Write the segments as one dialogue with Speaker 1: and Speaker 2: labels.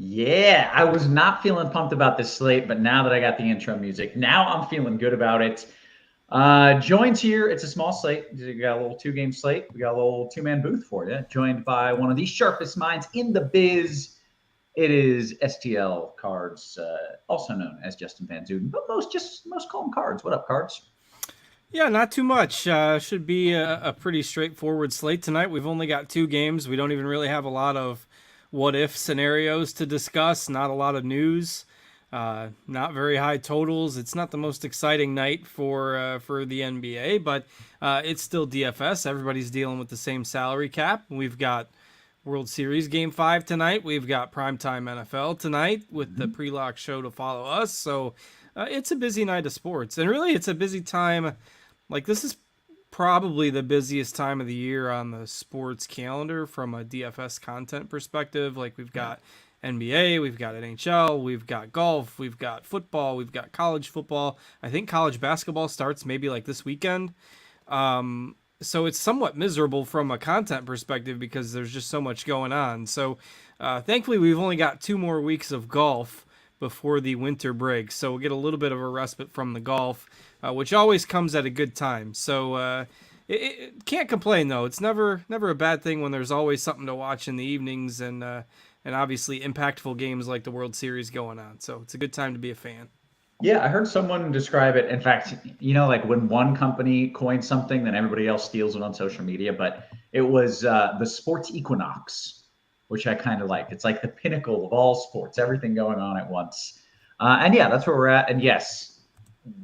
Speaker 1: Yeah, I was not feeling pumped about this slate, but now that I got the intro music, now I'm feeling good about it. Joined here, it's a small slate. We got a little two-game slate. We got a little two-man booth for you. Joined by one of the sharpest minds in the biz. It is STL Cards, also known as Justin Van Zuden, but most call him Cards. What up, Cards?
Speaker 2: Yeah, not too much. Should be a pretty straightforward slate tonight. We've only got two games. We don't even really have a lot of what if scenarios to discuss. Not a lot of news. Not very high totals. It's not the most exciting night for the NBA, but it's still DFS. Everybody's dealing with the same salary cap. We've got World Series Game 5 tonight. We've got primetime NFL tonight with the pre-lock show to follow us. So it's a busy night of sports. And really, it's a busy time. Like, this is probably the busiest time of the year on the sports calendar from a DFS content perspective. Like, we've got NBA, we've got NHL, we've got golf, we've got football, we've got college football. I think college basketball starts maybe like this weekend. So it's somewhat miserable from a content perspective because there's just so much going on. So thankfully, we've only got 2 more weeks of golf before the winter break. So we'll get a little bit of a respite from the golf, which always comes at a good time. So it can't complain, though. It's never a bad thing when there's always something to watch in the evenings and obviously impactful games like the World Series going on. So it's a good time to be a fan.
Speaker 1: Yeah, I heard someone describe it. In fact, like when one company coins something, then everybody else steals it on social media. But it was the sports equinox, which I kind of like. It's like the pinnacle of all sports, everything going on at once. And yeah, that's where we're at. And yes,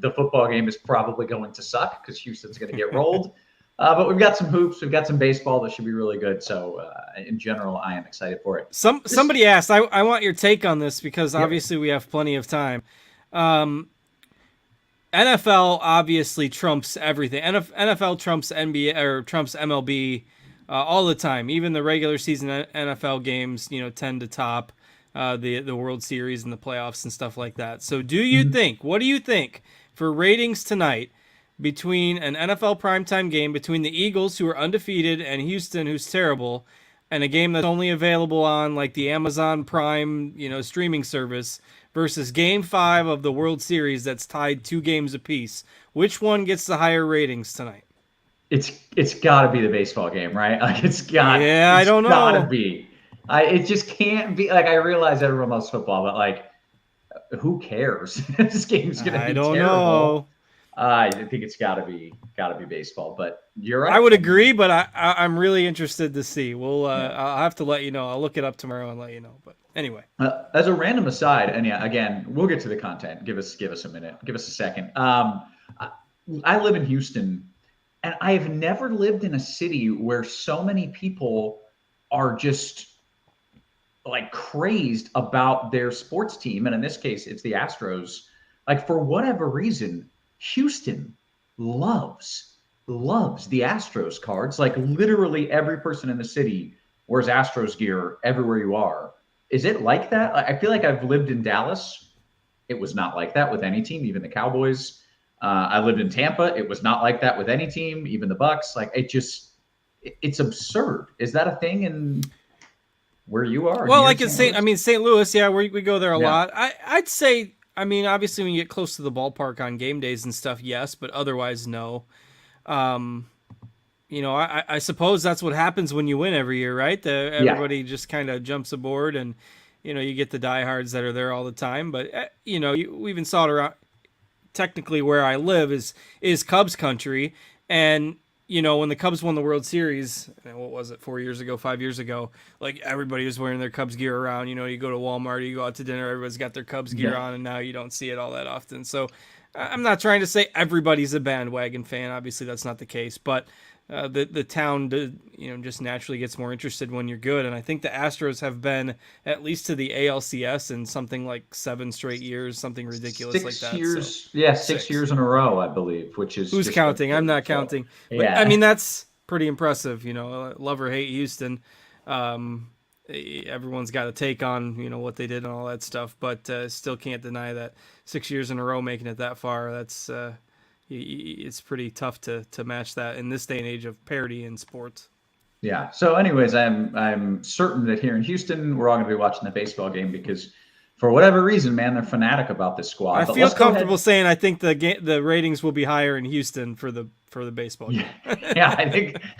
Speaker 1: the football game is probably going to suck because Houston's going to get rolled. But we've got some hoops, we've got some baseball that should be really good. So in general, I am excited for it.
Speaker 2: Somebody asked, I want your take on this because
Speaker 1: Yep.
Speaker 2: obviously we have plenty of time. NFL obviously trumps everything. NFL trumps NBA or trumps MLB all the time. Even the regular season NFL games, tend to top the World Series and the playoffs and stuff like that. So, what do you think for ratings tonight between an NFL primetime game between the Eagles, who are undefeated, and Houston, who's terrible, and a game that's only available on like the Amazon Prime, streaming service, versus Game 5 of the World Series that's tied 2 games apiece? Which one gets the higher ratings tonight?
Speaker 1: It's got to be the baseball game, right? Like
Speaker 2: Yeah, I
Speaker 1: it's
Speaker 2: don't
Speaker 1: got to
Speaker 2: know.
Speaker 1: be. It just can't be. Like I realize everyone loves football, but like, who cares? This game's gonna
Speaker 2: I
Speaker 1: be
Speaker 2: don't
Speaker 1: terrible.
Speaker 2: know.
Speaker 1: I think it's got to be baseball. But you're
Speaker 2: I
Speaker 1: right.
Speaker 2: would
Speaker 1: I mean,
Speaker 2: agree, but I'm really interested to see.
Speaker 1: yeah.
Speaker 2: I'll have to let you know. I'll look it up tomorrow and let you know. But anyway,
Speaker 1: As a random aside, and yeah, again, we'll get to the content. Give us a minute. Give us a second. I, I live in Houston, and I've never lived in a city where so many people are just like crazed about their sports team. And in this case, it's the Astros. Like for whatever reason, Houston loves, loves the Astros cards. Like literally every person in the city wears Astros gear everywhere you are. Is it like that? I feel like I've lived in Dallas. It was not like that with any team, even the Cowboys. I lived in Tampa. It was not like that with any team, even the Bucks. Like it's absurd. Is that a thing in where you are
Speaker 2: well,
Speaker 1: near
Speaker 2: like in
Speaker 1: St. Louis?
Speaker 2: St. Louis, yeah, we go there a
Speaker 1: Yeah.
Speaker 2: lot. I'd say, I mean, obviously when you get close to the ballpark on game days and stuff, yes, but otherwise, no. Um, I suppose that's what happens when you win every year, right?
Speaker 1: Yeah.
Speaker 2: Everybody just kind of jumps aboard, and you get the diehards that are there all the time. But we even saw it around. Technically, where I live is Cubs country, and when the Cubs won the World Series, what was it, 4 years ago, 5 years ago? Like everybody was wearing their Cubs gear around. You go to Walmart, you go out to dinner, everybody's got their Cubs gear
Speaker 1: Yeah.
Speaker 2: on, and now you don't see it all that often. So I'm not trying to say everybody's a bandwagon fan. Obviously, that's not the case, but the town, just naturally gets more interested when you're good. And I think the Astros have been at least to the ALCS in something like 7 straight years, something ridiculous like
Speaker 1: Six
Speaker 2: that. So
Speaker 1: years. Yeah, six
Speaker 2: 6.
Speaker 1: years in a row, I believe, which is
Speaker 2: Who's
Speaker 1: just
Speaker 2: counting? I'm
Speaker 1: absurd.
Speaker 2: not
Speaker 1: So,
Speaker 2: counting. But I
Speaker 1: yeah.
Speaker 2: mean, that's pretty impressive. Love or hate Houston. Um, Everyone's got a take on what they did and all that stuff, but still can't deny that 6 years in a row making it that far. That's it's pretty tough to match that in this day and age of parity in sports.
Speaker 1: Yeah. So, anyways, I'm certain that here in Houston, we're all going to be watching the baseball game because, for whatever reason, man, they're fanatic about this
Speaker 2: I
Speaker 1: squad. But
Speaker 2: feel
Speaker 1: let's go
Speaker 2: comfortable
Speaker 1: ahead.
Speaker 2: saying I think the ratings will be higher in Houston for the baseball
Speaker 1: Yeah,
Speaker 2: game.
Speaker 1: yeah.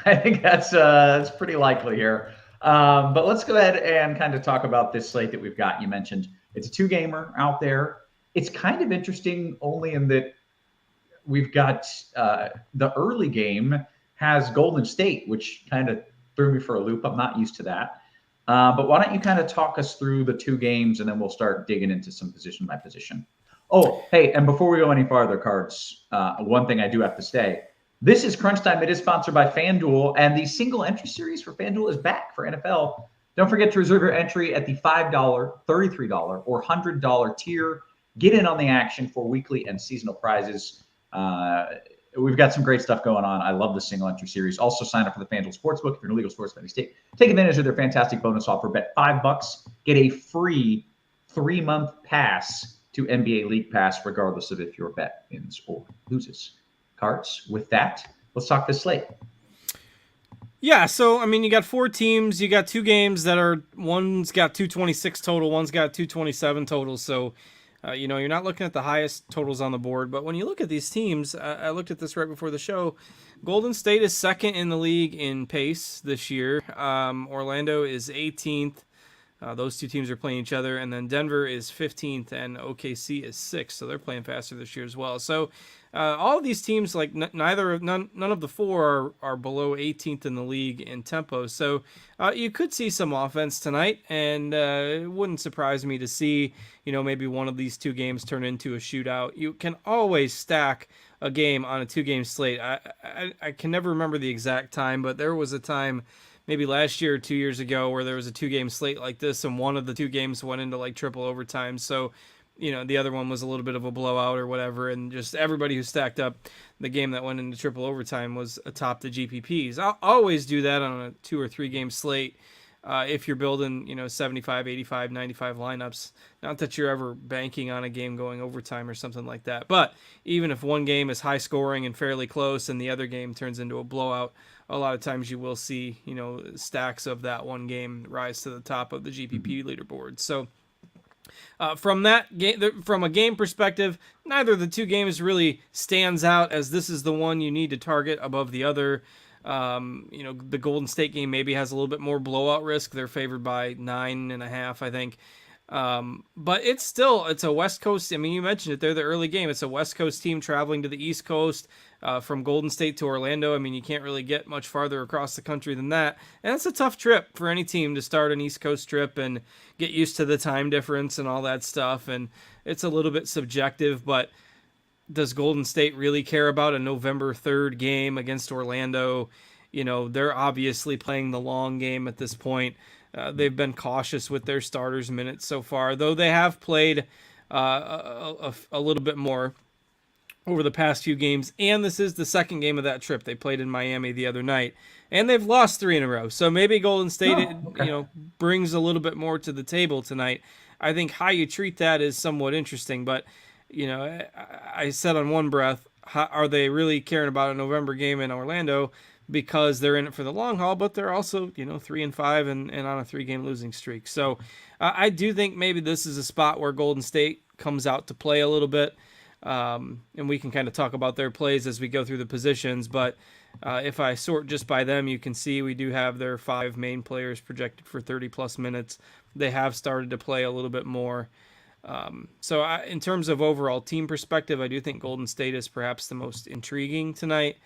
Speaker 1: I think that's pretty likely here. But let's go ahead and kind of talk about this slate that we've got. You mentioned it's a two gamer out there. It's kind of interesting only in that we've got the early game has Golden State, which kind of threw me for a loop. I'm not used to that. But why don't you kind of talk us through the two games and then we'll start digging into some position by position. Oh, hey, and before we go any farther, Cards, one thing I do have to say. This is Crunch Time. It is sponsored by Fanduel, and the single entry series for Fanduel is back for NFL. Don't forget to reserve your entry at the $5, $33, or $100 tier. Get in on the action for weekly and seasonal prizes. Uh, we've got some great stuff going on. I love the single entry series. Also, sign up for the FanDuel Sportsbook if you're in a legal sports betting state. Take advantage of their fantastic bonus offer. Bet $5, get a free 3-month pass to NBA League Pass, regardless of if your bet wins or loses. Cards. With that, let's talk this slate.
Speaker 2: Yeah, so I mean, you got four teams. You got two games that are one's got 226 total, one's got 227 total. So, you're not looking at the highest totals on the board. But when you look at these teams, I looked at this right before the show. Golden State is second in the league in pace this year. Orlando is 18th. Those two teams are playing each other, and then Denver is 15th, and OKC is 6th, so they're playing faster this year as well. So all of these teams, like none of the four are below 18th in the league in tempo. So you could see some offense tonight, and it wouldn't surprise me to see maybe one of these two games turn into a shootout. You can always stack a game on a two-game slate. I can never remember the exact time, but there was a time maybe last year or 2 years ago where there was a two-game slate like this, and one of the two games went into like triple overtime. So, the other one was a little bit of a blowout or whatever, and just everybody who stacked up the game that went into triple overtime was atop the GPPs. I'll always do that on a 2 or 3 game slate. If you're building, 75, 85, 95 lineups, not that you're ever banking on a game going overtime or something like that. But even if one game is high scoring and fairly close and the other game turns into a blowout, a lot of times you will see, stacks of that one game rise to the top of the GPP leaderboard. So from that game, from a game perspective, neither of the two games really stands out as this is the one you need to target above the other. The Golden State game maybe has a little bit more blowout risk. They're favored by 9.5, I think. But it's a West Coast. I mean, you mentioned it. They're the early game. It's a West Coast team traveling to the East Coast from Golden State to Orlando. I mean, you can't really get much farther across the country than that. And it's a tough trip for any team to start an East Coast trip and get used to the time difference and all that stuff. And it's a little bit subjective, but does Golden State really care about a November 3rd game against Orlando? They're obviously playing the long game at this point. They've been cautious with their starters minutes so far, though they have played a little bit more over the past few games. And this is the second game of that trip. They played in Miami the other night, and they've lost 3 in a row. So maybe Golden State,
Speaker 1: Okay.
Speaker 2: brings a little bit more to the table tonight. I think how you treat that is somewhat interesting, but I said on one breath, are they really caring about a November game in Orlando because they're in it for the long haul, but they're also, 3-5 and on a 3-game losing streak. So I do think maybe this is a spot where Golden State comes out to play a little bit. And we can kind of talk about their plays as we go through the positions. But if I sort just by them, you can see we do have their 5 main players projected for 30 plus minutes. They have started to play a little bit more. In terms of overall team perspective, I do think Golden State is perhaps the most intriguing tonight.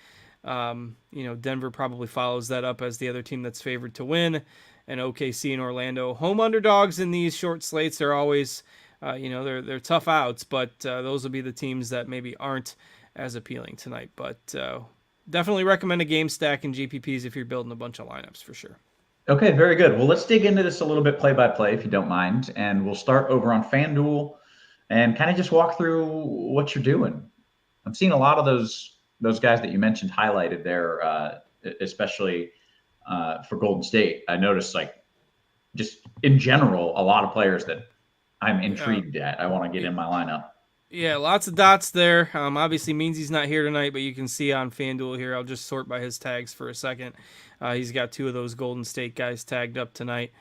Speaker 2: Denver probably follows that up as the other team that's favored to win, and OKC and Orlando, home underdogs in these short slates, are always, they're tough outs, but those will be the teams that maybe aren't as appealing tonight. But definitely recommend a game stack in GPPs if you're building a bunch of lineups for sure.
Speaker 1: Okay, very good. Well, let's dig into this a little bit play by play, if you don't mind. And we'll start over on FanDuel and kind of just walk through what you're doing. I'm seeing a lot of those guys that you mentioned highlighted there, especially for Golden State. I noticed, like, just in general, a lot of players that I'm intrigued at. I want to get in my lineup.
Speaker 2: Yeah, lots of dots there. Obviously means he's not here tonight, but you can see on FanDuel here. I'll just sort by his tags for a second. He's got two of those Golden State guys tagged up tonight.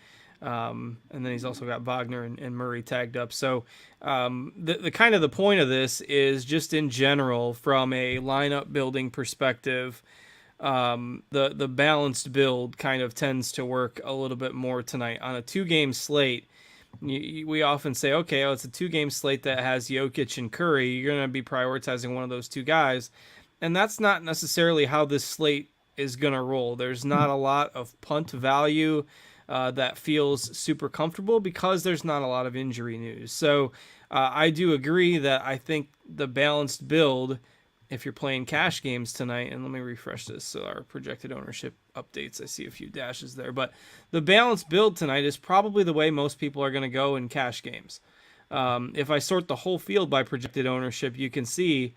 Speaker 2: And then he's also got Wagner and Murray tagged up. So the kind of the point of this is just in general from a lineup building perspective. The balanced build kind of tends to work a little bit more tonight on a 2-game slate. We often say, okay, it's a 2-game slate that has Jokic and Curry. You're going to be prioritizing one of those two guys. And that's not necessarily how this slate is going to roll. There's not a lot of punt value that feels super comfortable because there's not a lot of injury news. So I do agree that I think the balanced build, if you're playing cash games tonight, and let me refresh this so our projected ownership updates, I see a few dashes there, but the balanced build tonight is probably the way most people are going to go in cash games. If I sort the whole field by projected ownership, you can see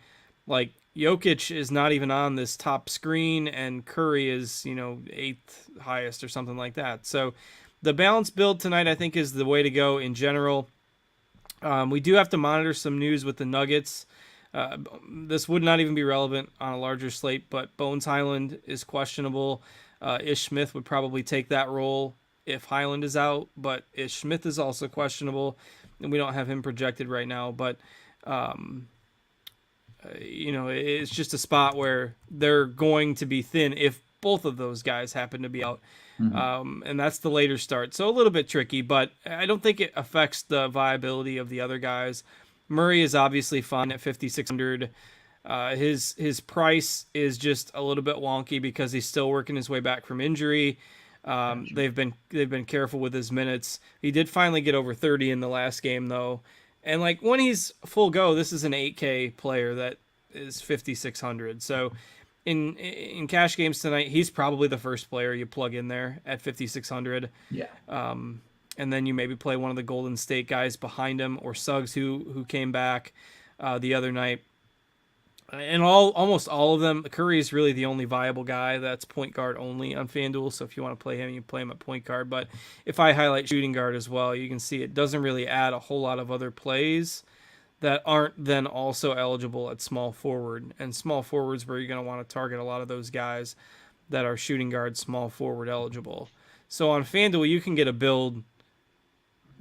Speaker 2: like Jokic is not even on this top screen and Curry is, 8th highest or something like that. So the balanced build tonight, I think, is the way to go in general. We do have to monitor some news with the Nuggets. This would not even be relevant on a larger slate, but Bones Highland is questionable. Ish Smith would probably take that role if Highland is out, but Ish Smith is also questionable, and we don't have him projected right now. But it's just a spot where they're going to be thin if both of those guys happen to be out. And that's the later start. So a little bit tricky, but I don't think it affects the viability of the other guys. Murray is obviously fine at 5,600. His price is just a little bit wonky because he's still working his way back from injury. They've been careful with his minutes. He did finally get over 30 in the last game though. And like when he's full go, this is an 8K player that is 5,600. So in cash games tonight, he's probably the first player you plug in there at 5,600.
Speaker 1: Yeah.
Speaker 2: And then you maybe play one of the Golden State guys behind him, or Suggs who came back the other night. And almost all of them, Curry is really the only viable guy that's point guard only on FanDuel. So if you want to play him, you play him at point guard. But if I highlight shooting guard as well, you can see it doesn't really add a whole lot of other plays that aren't then also eligible at small forward. And small forwards where you're going to want to target a lot of those guys that are shooting guard, small forward eligible. So on FanDuel, you can get a build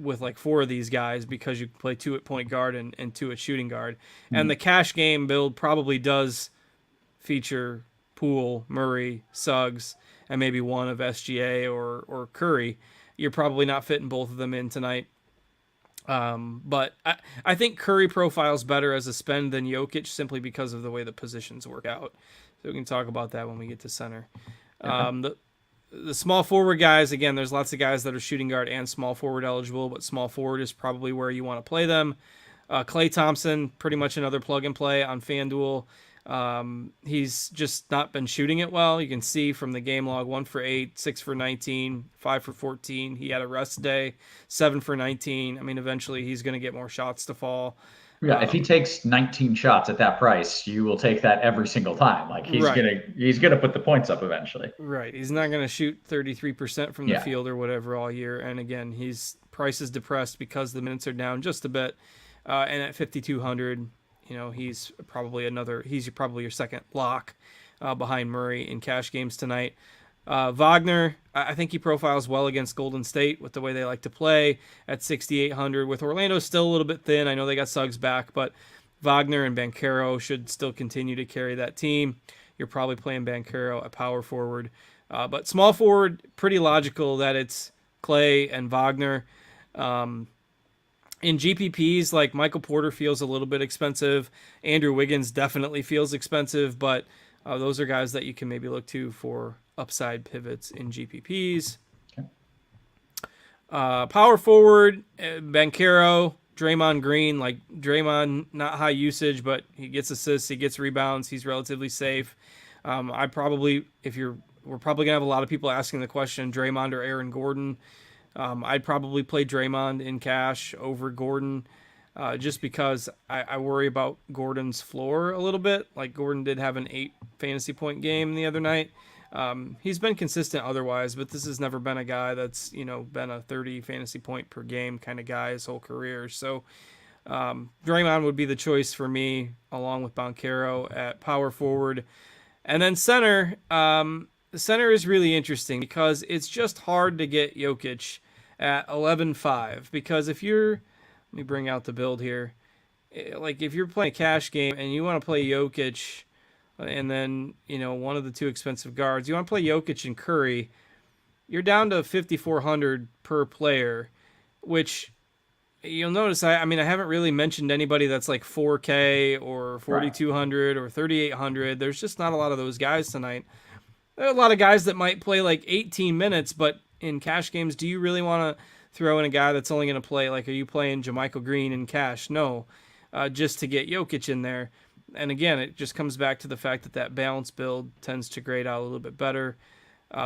Speaker 2: with like 4 of these guys because you can play 2 at point guard and 2 at shooting guard. And the cash game build probably does feature Poole, Murray, Suggs, and maybe one of SGA or Curry. You're probably not fitting both of them in tonight. But I think Curry profiles better as a spend than Jokic simply because of the way the positions work out. So we can talk about that when we get to center. Okay. The small forward guys, again, there's lots of guys that are shooting guard and small forward eligible, but small forward is probably where you want to play them. Klay Thompson, pretty much another plug and play on FanDuel. He's just not been shooting it well. You can see from the game log, 1 for 8, 6 for 19, 5 for 14. He had a rest day, 7 for 19. I mean, eventually he's going to get more shots to fall.
Speaker 1: Yeah, if he takes 19 shots at that price, you will take that every single time. Like he's gonna put the points up eventually.
Speaker 2: Right. He's not gonna shoot 33% from the field or whatever all year. And again, his price is depressed because the minutes are down just a bit. And at 5,200, he's probably your second lock behind Murray in cash games tonight. Wagner, I think he profiles well against Golden State with the way they like to play at 6,800. With Orlando still a little bit thin, I know they got Suggs back, but Wagner and Banchero should still continue to carry that team. You're probably playing Banchero at power forward. But small forward, pretty logical that it's Klay and Wagner. In GPPs, like Michael Porter feels a little bit expensive. Andrew Wiggins definitely feels expensive, but those are guys that you can maybe look to for upside pivots in GPPs. Okay. Power forward, Banchero, Draymond Green. Like Draymond, not high usage, but he gets assists, he gets rebounds, he's relatively safe. We're probably gonna have a lot of people asking the question, Draymond or Aaron Gordon. I'd probably play Draymond in cash over Gordon. Just because I worry about Gordon's floor a little bit. Like Gordon did have an 8 fantasy point game the other night. He's been consistent otherwise, but this has never been a guy that's, been a 30 fantasy point per game kind of guy his whole career. So Draymond would be the choice for me, along with Banchero at power forward. And then center, center is really interesting because it's just hard to get Jokic at 11.5. Because if you're, let me bring out the build here. Like if you're playing a cash game and you want to play Jokic and then, one of the two expensive guards, you want to play Jokic and Curry, you're down to 5,400 per player, which you'll notice, I mean, I haven't really mentioned anybody that's like 4K or 4,200 or 3,800. There's just not a lot of those guys tonight. There are a lot of guys that might play like 18 minutes, but in cash games, do you really want to throw in a guy that's only going to play, like, are you playing JaMychal Green in cash? No, just to get Jokic in there. And again, it just comes back to the fact that balanced build tends to grade out a little bit better.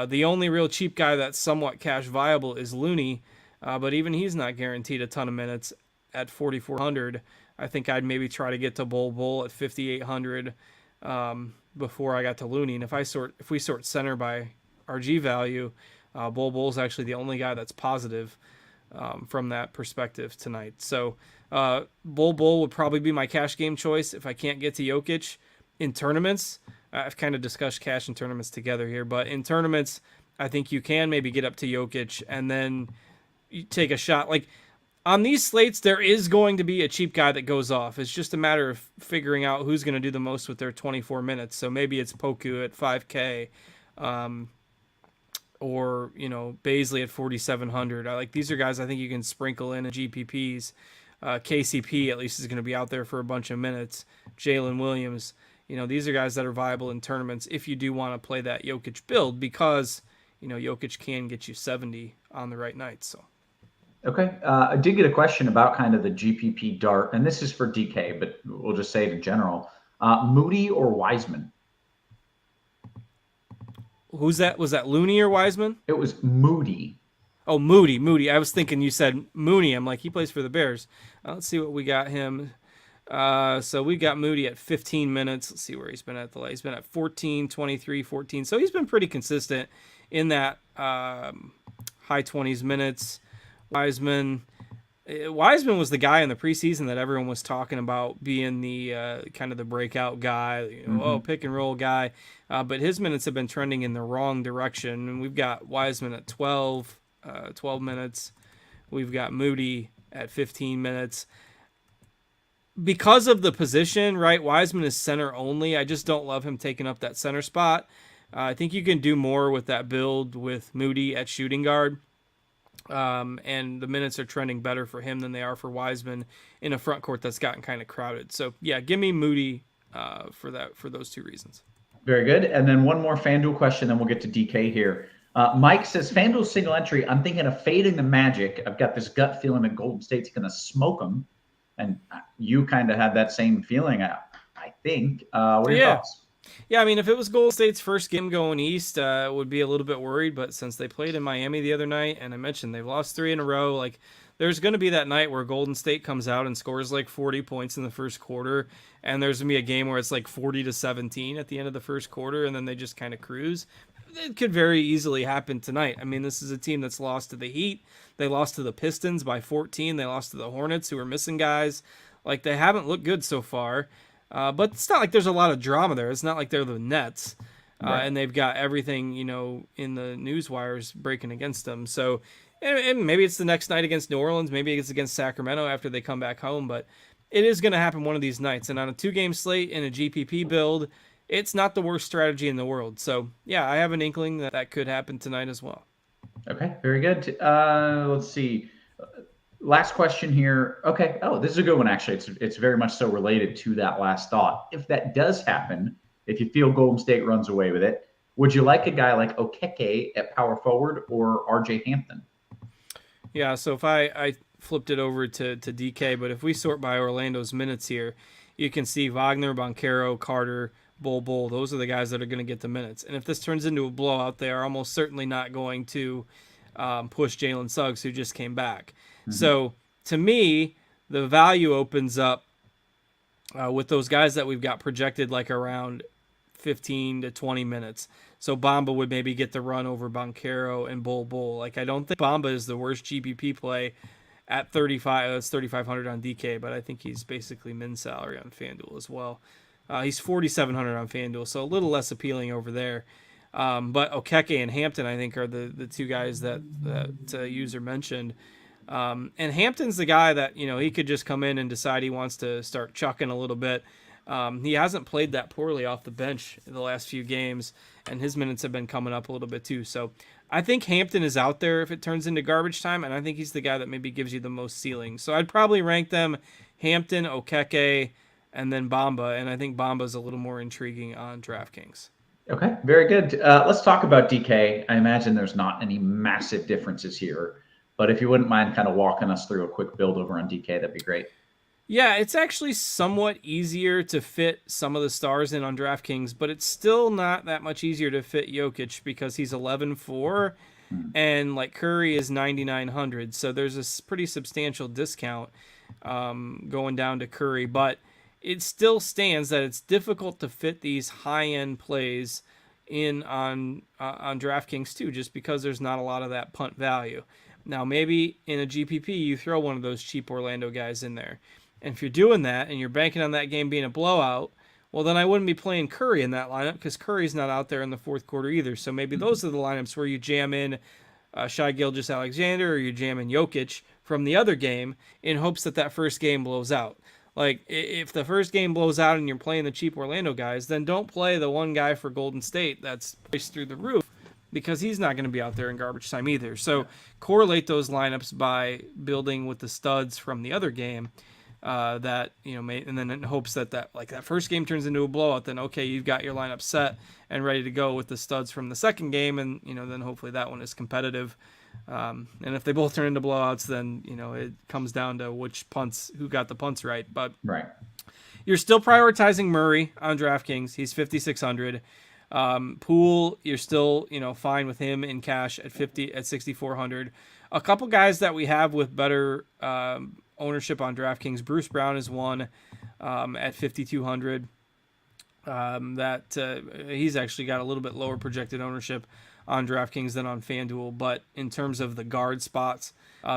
Speaker 2: The only real cheap guy that's somewhat cash viable is Looney, but even he's not guaranteed a ton of minutes at 4,400. I think I'd maybe try to get to Bull at 5,800 before I got to Looney. And if we sort center by RG value, Bull's actually the only guy that's positive from that perspective tonight. So Bull would probably be my cash game choice if I can't get to Jokic in tournaments. I've kind of discussed cash and tournaments together here, but in tournaments, I think you can maybe get up to Jokic and then you take a shot. Like on these slates, there is going to be a cheap guy that goes off. It's just a matter of figuring out who's going to do the most with their 24 minutes. So maybe it's Poku at 5K, or Baisley at 4,700. These are guys I think you can sprinkle in GPPs. KCP at least is going to be out there for a bunch of minutes. Jalen Williams. These are guys that are viable in tournaments if you do want to play that Jokic build because, Jokic can get you 70 on the right night. So,
Speaker 1: okay. I did get a question about kind of the GPP dart, and this is for DK, but we'll just say it in general. Moody or Wiseman?
Speaker 2: Who's that? Was that Looney or Wiseman?
Speaker 1: It was Moody.
Speaker 2: Oh, Moody. I was thinking you said Mooney. I'm like, he plays for the Bears. Let's see what we got him. So we got Moody at 15 minutes. Let's see where he's been at the late. He's been at 14, 23, 14. So he's been pretty consistent in that high 20s minutes. Wiseman was the guy in the preseason that everyone was talking about being the kind of the breakout guy, pick and roll guy. But his minutes have been trending in the wrong direction. And we've got Wiseman at 12 minutes. We've got Moody at 15 minutes. Because of the position, right? Wiseman is center only. I just don't love him taking up that center spot. I think you can do more with that build with Moody at shooting guard. And the minutes are trending better for him than they are for Wiseman in a front court that's gotten kind of crowded. So yeah, give me Moody for those two reasons.
Speaker 1: Very good. And then one more FanDuel question, then we'll get to DK here. Mike says, FanDuel single entry, I'm thinking of fading the Magic. I've got this gut feeling that Golden State's going to smoke them. And you kind of had that same feeling, I think. What are your thoughts?
Speaker 2: Yeah, I mean, if it was Golden State's first game going east, would be a little bit worried. But since they played in Miami the other night, and I mentioned they've lost 3 in a row, like there's going to be that night where Golden State comes out and scores like 40 points in the first quarter, and there's going to be a game where it's like 40-17 at the end of the first quarter, and then they just kind of cruise. It could very easily happen tonight. I mean, this is a team that's lost to the Heat. They lost to the Pistons by 14. They lost to the Hornets, who are missing guys. Like, they haven't looked good so far. But it's not like there's a lot of drama there. It's not like they're the Nets. Right. And they've got everything, in the news wires breaking against them. So, and maybe it's the next night against New Orleans. Maybe it's against Sacramento after they come back home. But it is going to happen one of these nights. And on a 2-game slate in a GPP build, it's not the worst strategy in the world. So, yeah, I have an inkling that could happen tonight as well.
Speaker 1: Okay, very good. Let's see. Last question here. Okay. Oh, this is a good one, actually. It's very much so related to that last thought. If that does happen, if you feel Golden State runs away with it, would you like a guy like Okeke at power forward or RJ Hampton?
Speaker 2: Yeah, so if I flipped it over to DK, but if we sort by Orlando's minutes here, you can see Wagner, Banchero, Carter, Bull. Those are the guys that are going to get the minutes. And if this turns into a blowout, they are almost certainly not going to push Jalen Suggs, who just came back. Mm-hmm. So to me, the value opens up with those guys that we've got projected like around 15 to 20 minutes. So Bamba would maybe get the run over Banchero and Bull. Like, I don't think Bamba is the worst GPP play at 35. That's 3,500 on DK, but I think he's basically min salary on FanDuel as well. He's 4,700 on FanDuel, so a little less appealing over there. But Okeke and Hampton, I think, are the two guys that user mentioned. And Hampton's the guy that, he could just come in and decide he wants to start chucking a little bit. He hasn't played that poorly off the bench in the last few games, and his minutes have been coming up a little bit too. So I think Hampton is out there if it turns into garbage time, and I think he's the guy that maybe gives you the most ceiling. So I'd probably rank them Hampton, Okeke, and then Bamba, and I think Bamba's a little more intriguing on DraftKings.
Speaker 1: Okay, very good. Let's talk about DK. I imagine there's not any massive differences here, but if you wouldn't mind kind of walking us through a quick build over on DK, that'd be great.
Speaker 2: Yeah, it's actually somewhat easier to fit some of the stars in on DraftKings, but it's still not that much easier to fit Jokic because he's 11.4 and like Curry is 9,900. So there's a pretty substantial discount going down to Curry, but it still stands that it's difficult to fit these high-end plays in on DraftKings too, just because there's not a lot of that punt value. Now, maybe in a GPP, you throw one of those cheap Orlando guys in there. And if you're doing that and you're banking on that game being a blowout, well, then I wouldn't be playing Curry in that lineup because Curry's not out there in the fourth quarter either. So maybe those are the lineups where you jam in Shai Gilgeous-Alexander or you jam in Jokic from the other game in hopes that that first game blows out. Like, if the first game blows out and you're playing the cheap Orlando guys, then don't play the one guy for Golden State that's priced through the roof because he's not going to be out there in garbage time either. So correlate those lineups by building with the studs from the other game. That and then in hopes that first game turns into a blowout, then okay, you've got your lineup set and ready to go with the studs from the second game, and then hopefully that one is competitive. And if they both turn into blowouts, then it comes down to who got the punts right. But
Speaker 1: right,
Speaker 2: you're still prioritizing Murray on DraftKings. He's 5,600. Poole, you're still fine with him in cash at 6,400. A couple guys that we have with better ownership on DraftKings. Bruce Brown is one at 5,200. He's actually got a little bit lower projected ownership on DraftKings than on FanDuel, but in terms of the guard spots,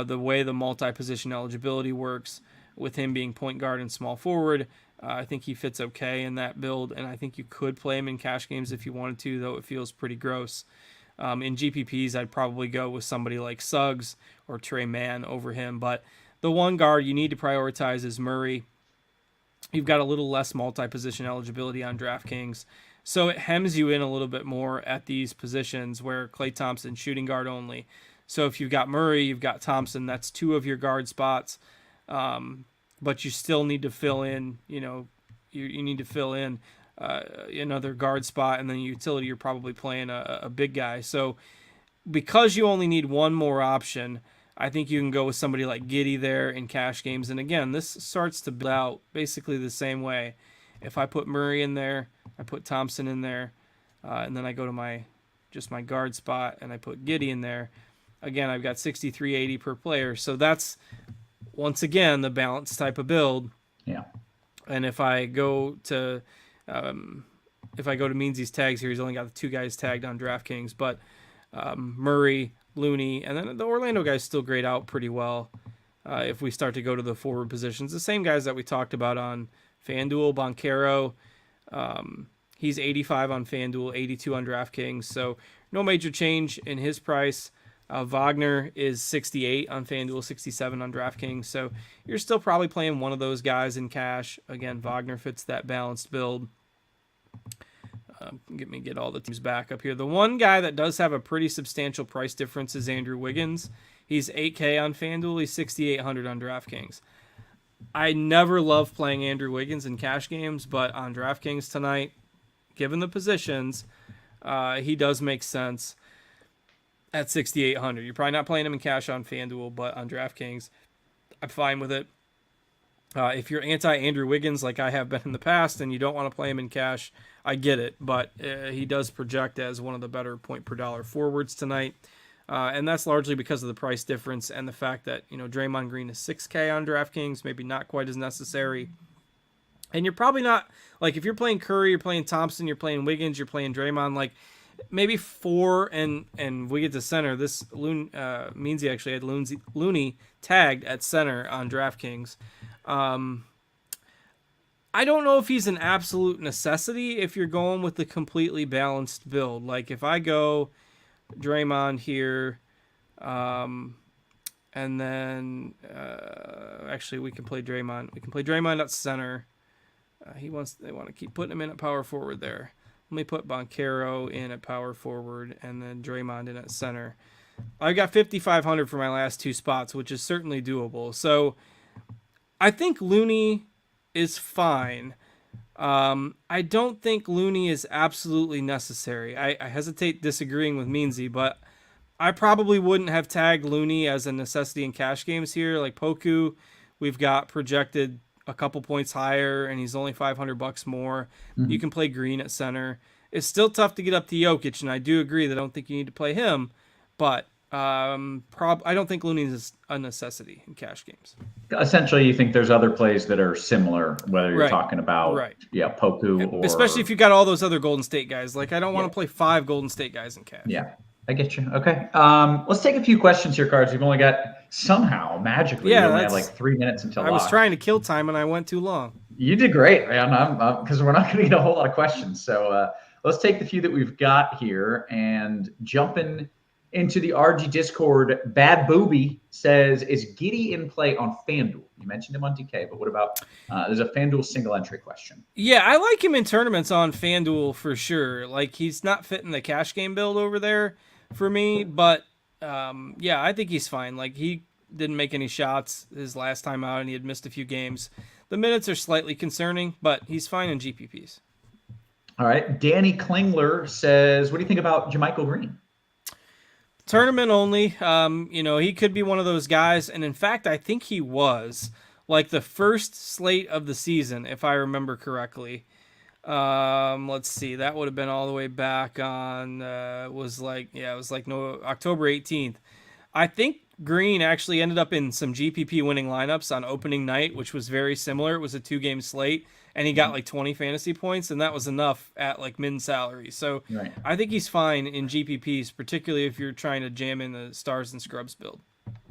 Speaker 2: the way the multi-position eligibility works with him being point guard and small forward, I think he fits okay in that build, and I think you could play him in cash games if you wanted to, though it feels pretty gross. In GPPs, I'd probably go with somebody like Suggs or Trey Mann over him, but the one guard you need to prioritize is Murray. You've got a little less multi-position eligibility on DraftKings, so it hems you in a little bit more at these positions where Klay Thompson, shooting guard only. So if you've got Murray, you've got Thompson, that's two of your guard spots, but you still need to fill in, you need to fill in another guard spot, and then utility, you're probably playing a big guy. So because you only need one more option, I think you can go with somebody like Giddey there in cash games. And again, this starts to build out basically the same way. If I put Murray in there, I put Thompson in there, and then I go to my guard spot and I put Giddey in there. Again, I've got 6,380 per player. So that's, once again, the balanced type of build.
Speaker 1: Yeah.
Speaker 2: And if I go to Meansy's tags here, he's only got the two guys tagged on DraftKings, but Murray, Looney, and then the Orlando guys still grade out pretty well if we start to go to the forward positions. The same guys that we talked about on FanDuel, Banchero, he's 85 on FanDuel, 82 on DraftKings, so no major change in his price. Wagner is 68 on FanDuel, 67 on DraftKings, so you're still probably playing one of those guys in cash. Again, Wagner fits that balanced build. Get all the teams back up here. The one guy that does have a pretty substantial price difference is Andrew Wiggins. He's 8K on FanDuel. He's 6,800 on DraftKings. I never love playing Andrew Wiggins in cash games, but on DraftKings tonight, given the positions, he does make sense at 6,800. You're probably not playing him in cash on FanDuel, but on DraftKings, I'm fine with it. If you're anti-Andrew Wiggins like I have been in the past and you don't want to play him in cash, I get it, but he does project as one of the better point per dollar forwards tonight, and that's largely because of the price difference and the fact that Draymond Green is 6K on DraftKings, maybe not quite as necessary. And you're probably not, like, if you're playing Curry, you're playing Thompson, you're playing Wiggins, you're playing Draymond, like, maybe 4, and we get to center. This means he actually had Looney tagged at center on DraftKings. I don't know if he's an absolute necessity if you're going with the completely balanced build. Like if I go Draymond here, and then actually we can play Draymond. We can play Draymond at center. They want to keep putting him in at power forward there. Let me put Boncaro in at power forward and then Draymond in at center. I got 5,500 for my last 2 spots, which is certainly doable. So I think Looney is fine. I don't think Looney is absolutely necessary. I hesitate disagreeing with Meansy, but I probably wouldn't have tagged Looney as a necessity in cash games here. Like Poku, we've got projected a couple points higher, and he's only $500 more. You can play Green at center. It's still tough to get up to Jokic, and I do agree that I don't think you need to play him, but I don't think Looney is a necessity in cash games.
Speaker 1: Essentially, you think there's other plays that are similar, whether you're talking about Poku or
Speaker 2: especially if you got all those other Golden State guys. Like I don't want to play 5 Golden State guys in cash.
Speaker 1: Yeah, I get you. Okay, let's take a few questions here, Cards. We've only got somehow magically we only have like 3 minutes until.
Speaker 2: I was trying to kill time and I went too long.
Speaker 1: You did great, man. Because we're not going to get a whole lot of questions, so let's take the few that we've got here and jumping into the RG Discord. Bad Booby says, is Giddey in play on FanDuel? You mentioned him on DK, but what about there's a FanDuel single entry question.
Speaker 2: Yeah, I like him in tournaments on FanDuel for sure. Like he's not fitting the cash game build over there for me, but yeah, I think he's fine. Like he didn't make any shots his last time out and he had missed a few games. The minutes are slightly concerning, but he's fine in GPPs.
Speaker 1: All right. Danny Klingler says, what do you think about JaMychal Green?
Speaker 2: Tournament only. He could be one of those guys, and in fact, I think he was like the first slate of the season, if I remember correctly. Let's see, that would have been all the way back on October 18th. I think Green actually ended up in some GPP winning lineups on opening night, which was very similar. It was a 2-game slate, and he got like 20 fantasy points, and that was enough at like min salary. So I think he's fine in GPPs, particularly if you're trying to jam in the Stars and Scrubs build.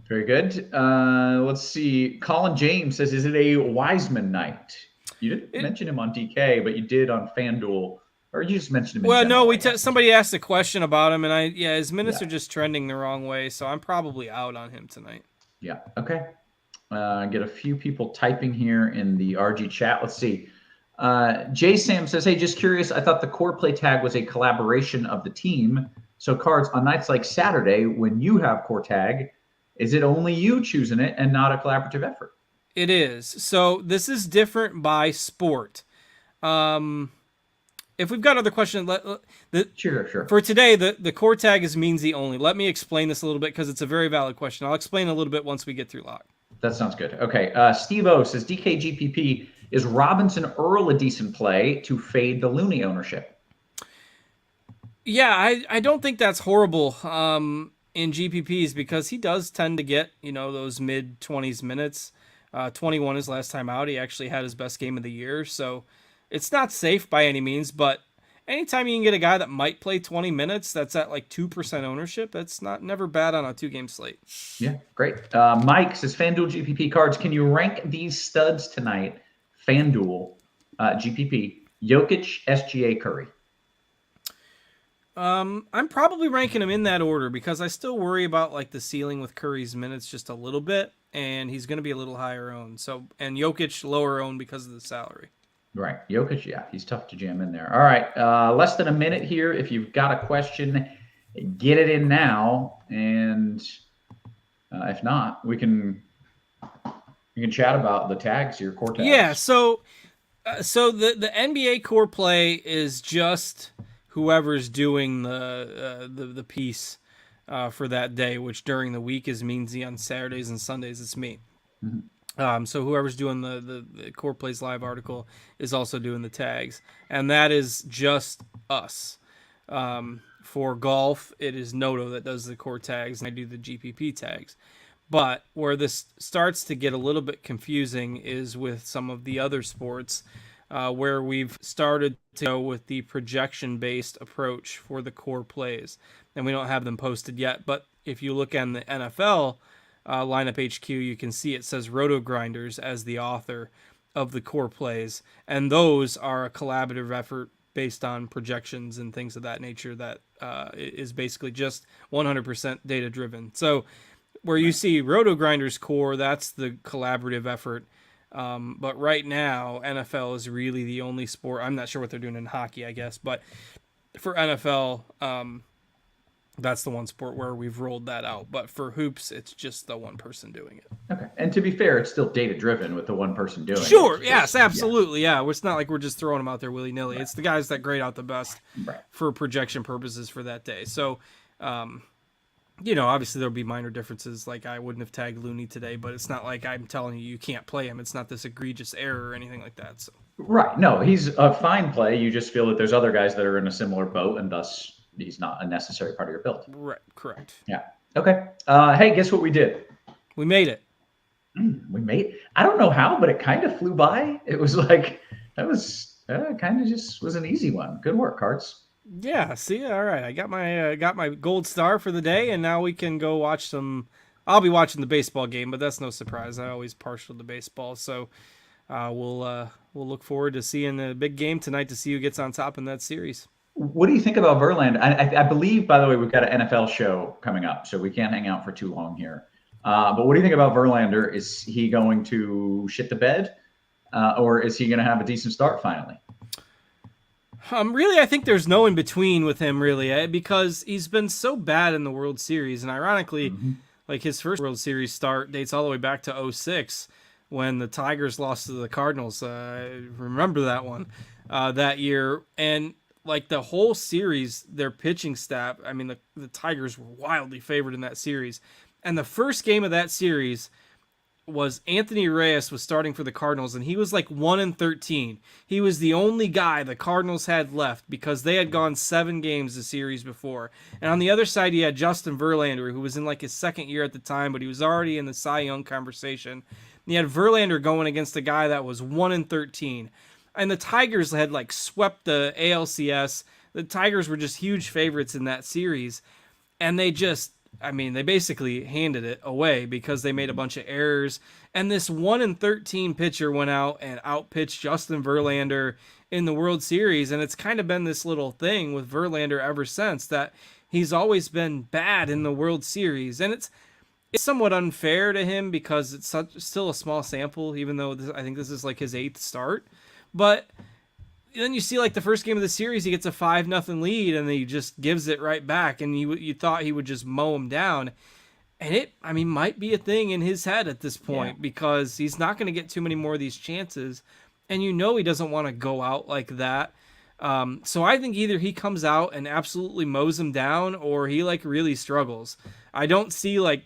Speaker 1: Very good. Let's see. Colin James says, is it a Wiseman night? You didn't mention him on DK, but you did on FanDuel. Or you just mentioned him.
Speaker 2: Well, no, somebody asked a question about him, and his minutes are just trending the wrong way, so I'm probably out on him tonight.
Speaker 1: Yeah. Okay. Get a few people typing here in the RG chat. Let's see. Jay Sam says, hey, just curious. I thought the core play tag was a collaboration of the team. So Cards, on nights like Saturday, when you have core tag, is it only you choosing it and not a collaborative effort?
Speaker 2: It is. So this is different by sport. If we've got other questions,
Speaker 1: sure.
Speaker 2: For today, the core tag is Meansy only. Let me explain this a little bit because it's a very valid question. I'll explain a little bit once we get through lock.
Speaker 1: That sounds good. Okay. Steve O says, DKGPP, is Robinson Earl a decent play to fade the Looney ownership?
Speaker 2: Yeah, I don't think that's horrible in GPPs because he does tend to get, those mid-20s minutes. 21 his last time out. He actually had his best game of the year. So it's not safe by any means, but anytime you can get a guy that might play 20 minutes, that's at like 2% ownership, that's never bad on a 2-game slate.
Speaker 1: Yeah, great. Mike says, FanDuel GPP Cards, can you rank these studs tonight? FanDuel GPP, Jokic, SGA, Curry.
Speaker 2: I'm probably ranking him in that order because I still worry about like the ceiling with Curry's minutes just a little bit, and he's going to be a little higher owned. So, and Jokic lower owned because of the salary. Right.
Speaker 1: Jokic, yeah, he's tough to jam in there. All right, less than a minute here. If you've got a question, get it in now, and if not, we can chat about the tags here, core tags.
Speaker 2: Yeah. So the NBA core play is just whoever's doing the piece for that day, which during the week is Meansy. On Saturdays and Sundays, it's me. Mm-hmm. So whoever's doing the Core Plays Live article is also doing the tags. And that is just us. For golf, it is Noto that does the core tags, and I do the GPP tags. But where this starts to get a little bit confusing is with some of the other sports. where we've started to go with the projection-based approach for the core plays. And we don't have them posted yet, but if you look on the NFL lineup HQ, you can see it says RotoGrinders as the author of the core plays. And those are a collaborative effort based on projections and things of that nature that is basically just 100% data-driven. So where you see RotoGrinders core, that's the collaborative effort. But right now, NFL is really the only sport. I'm not sure what they're doing in hockey, I guess. But for NFL, that's the one sport where we've rolled that out. But for hoops, it's just the one person doing it.
Speaker 1: Okay. And to be fair, it's still data-driven with the one person doing it.
Speaker 2: Sure. Yes, absolutely. Yeah. It's not like we're just throwing them out there willy-nilly. Right. It's the guys that grade out the best for projection purposes for that day. So, obviously there'll be minor differences. Like I wouldn't have tagged Looney today, but it's not like I'm telling you can't play him. It's not this egregious error or anything like that. So.
Speaker 1: Right. No, he's a fine play. You just feel that there's other guys that are in a similar boat, and thus he's not a necessary part of your build.
Speaker 2: Right. Correct.
Speaker 1: Yeah. Okay. Hey, guess what we did?
Speaker 2: We made it.
Speaker 1: I don't know how, but it kind of flew by. It was like that was kind of just was an easy one. Good work, Carts.
Speaker 2: Yeah, see, all right. I got my gold star for the day, and now we can go watch some. I'll be watching the baseball game, but that's no surprise. I always partial to baseball, so we'll look forward to seeing the big game tonight to see who gets on top in that series.
Speaker 1: What do you think about Verlander? I believe, by the way, we've got an NFL show coming up, so we can't hang out for too long here. But what do you think about Verlander? Is he going to shit the bed, or is he going to have a decent start finally?
Speaker 2: Really, I think there's no in between with him, really, because he's been so bad in the World Series, and ironically, like his first World Series start dates all the way back to 2006 when the Tigers lost to the Cardinals. Remember that one that year, and like the whole series, their pitching staff. I mean, the Tigers were wildly favored in that series, and the first game of that series was Anthony Reyes was starting for the Cardinals, and he was like 1-13. He was the only guy the Cardinals had left because they had gone 7 games the series before. And on the other side, you had Justin Verlander, who was in like his second year at the time, but he was already in the Cy Young conversation. And you had Verlander going against a guy that was 1-13. And the Tigers had like swept the ALCS. The Tigers were just huge favorites in that series. And they basically handed it away because they made a bunch of errors. And this 1-13 pitcher went out and outpitched Justin Verlander in the World Series. And it's kind of been this little thing with Verlander ever since that he's always been bad in the World Series. And it's somewhat unfair to him because it's still a small sample, even though I think this is like his 8th start. But then you see like the first game of the series, he gets a 5-0 lead and he just gives it right back. And you thought he would just mow him down. And it might be a thing in his head at this point because he's not going to get too many more of these chances. And he doesn't want to go out like that. So I think either he comes out and absolutely mows him down or he like really struggles. I don't see like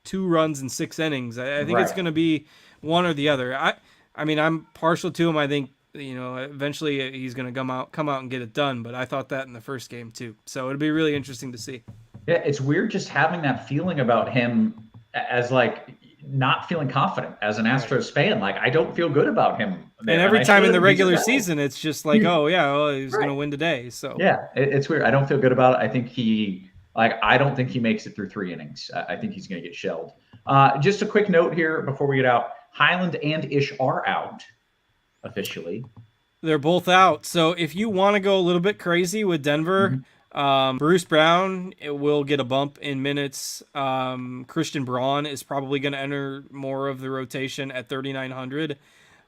Speaker 2: 2 runs in 6 innings. I think it's going to be one or the other. I'm partial to him. I think, eventually he's going to come out and get it done. But I thought that in the first game too. So it'll be really interesting to see.
Speaker 1: Yeah, it's weird just having that feeling about him as like not feeling confident as an Astros fan. Like I don't feel good about him.
Speaker 2: And every time in the regular season, it's just like, he's going to win today. So
Speaker 1: yeah, it's weird. I don't feel good about it. I think I don't think he makes it through 3 innings. I think he's going to get shelled. Just a quick note here before we get out. Highland and Ish are out officially.
Speaker 2: They're both out. So if you want to go a little bit crazy with Denver, Bruce Brown will get a bump in minutes. Christian Braun is probably going to enter more of the rotation at 3,900.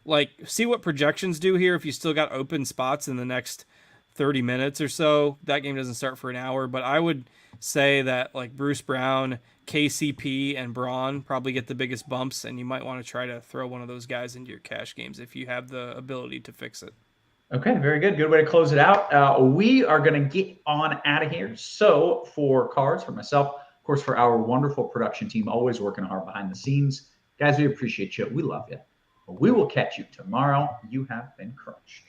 Speaker 2: Like, see what projections do here if you still got open spots in the next 30 minutes or so. That game doesn't start for an hour, but I would say that like Bruce Brown, KCP, and Braun probably get the biggest bumps, and you might want to try to throw one of those guys into your cash games if you have the ability to fix it.
Speaker 1: Okay, very good. Good way to close it out. We are going to get on out of here. So for Cards, for myself, of course, for our wonderful production team, always working hard behind the scenes. Guys, we appreciate you. We love you. We will catch you tomorrow. You have been crushed.